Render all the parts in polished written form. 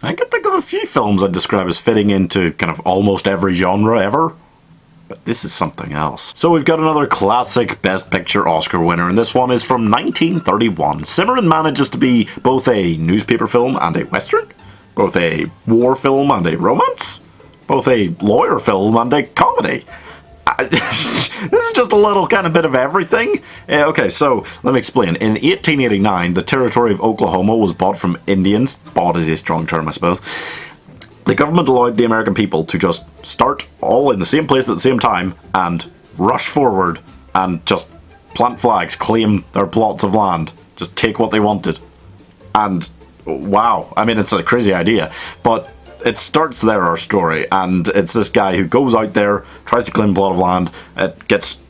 I can think of a few films I'd describe as fitting into kind of almost every genre ever. But this is something else. So we've got another classic Best Picture Oscar winner, and this one is from 1931. Cimarron manages to be both a newspaper film and a western, both a war film and a romance, both a lawyer film and a comedy. This is just a little kind of bit of everything. Okay, so let me explain. In 1889, the territory of Oklahoma was bought from Indians. Bought is a strong term, I suppose. The government allowed the American people to just start all in the same place at the same time and rush forward and just plant flags, claim their plots of land, just take what they wanted. And wow, I mean, it's a crazy idea, but it starts there, our story, and it's this guy who goes out there, tries to claim a plot of land, it gets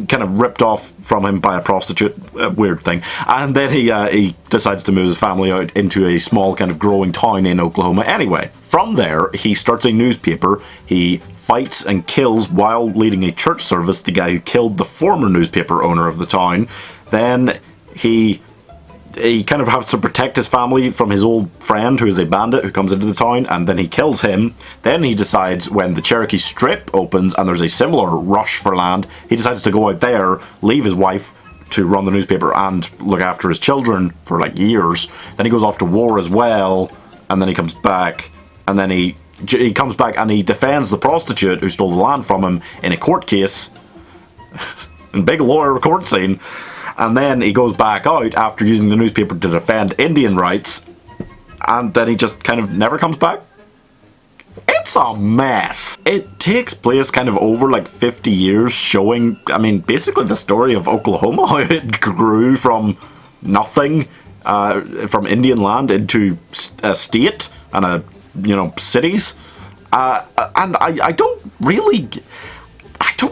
kind of ripped off from him by a prostitute, a weird thing, and then he decides to move his family out into a small kind of growing town in Oklahoma anyway. From there, he starts a newspaper, he fights and kills while leading a church service the guy who killed the former newspaper owner of the town. Then he kind of has to protect his family from his old friend who is a bandit who comes into the town, and then he kills him. Then he decides, when the Cherokee Strip opens and there's a similar rush for land, he decides to go out there, leave his wife to run the newspaper and look after his children for like years. Then he goes off to war as well, and then he comes back, and then he comes back and he defends the prostitute who stole the land from him in a court case. And big lawyer court scene. And then he goes back out after using the newspaper to defend Indian rights, and then he just kind of never comes back. It's a mess. It takes place kind of over like 50 years, showing, I mean, basically the story of Oklahoma, how it grew from nothing, from Indian land into a state and cities. And I don't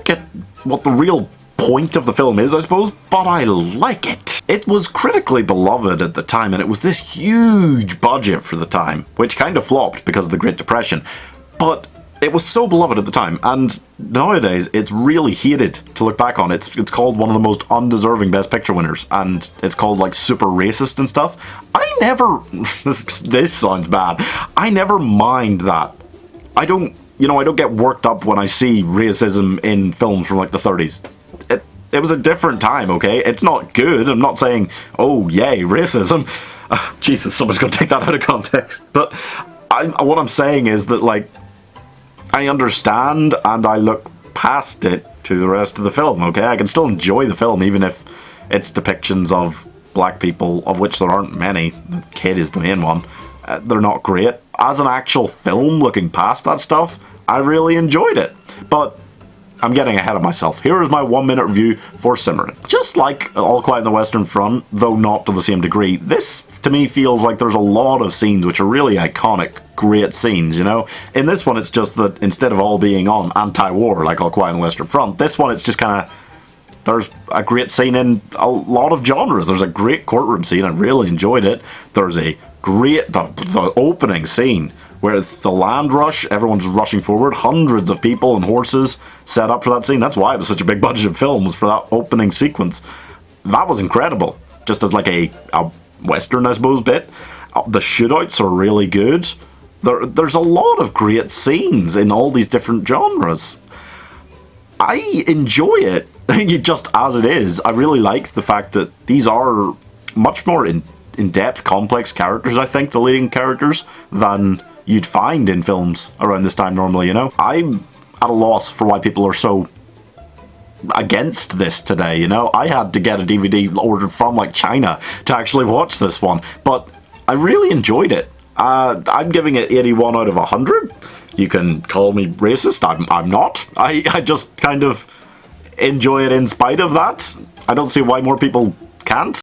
get what the real point of the film is, I suppose, but I like it. It was critically beloved at the time, and it was this huge budget for the time, which kind of flopped because of the Great Depression, but it was so beloved at the time, and nowadays it's really hated to look back on. It's called one of the most undeserving Best Picture winners, and it's called like super racist and stuff. I never this sounds bad. I never mind that. I don't get worked up when I see racism in films from like the 30s. It was a different time, okay? It's not good. I'm not saying, oh, yay, racism. Jesus, someone's going to take that out of context. But what I'm saying is that, like, I understand and I look past it to the rest of the film, okay? I can still enjoy the film, even if its depictions of black people, of which there aren't many. The kid is the main one. They're not great. As an actual film, looking past that stuff, I really enjoyed it. But I'm getting ahead of myself. Here is my 1-minute review for Cimarron. Just like All Quiet on the Western Front, though not to the same degree, this to me feels like there's a lot of scenes which are really iconic, great scenes, you know? In this one, it's just that instead of all being on anti-war like All Quiet on the Western Front, this one it's just kind of, there's a great scene in a lot of genres. There's a great courtroom scene, I really enjoyed it. There's a great, the opening scene, where it's the land rush, everyone's rushing forward, hundreds of people and horses set up for that scene. That's why it was such a big budget film, was for that opening sequence. That was incredible, just as like a western, I suppose, bit. The shootouts are really good. There's a lot of great scenes in all these different genres. I enjoy it, just as it is. I really like the fact that these are much more in-depth, complex characters, I think, the leading characters, than you'd find in films around this time normally, you know? I'm at a loss for why people are so against this today, you know? I had to get a DVD ordered from, like, China to actually watch this one, but I really enjoyed it. I'm giving it 81 out of 100. You can call me racist, I'm not. I just kind of enjoy it in spite of that. I don't see why more people can't.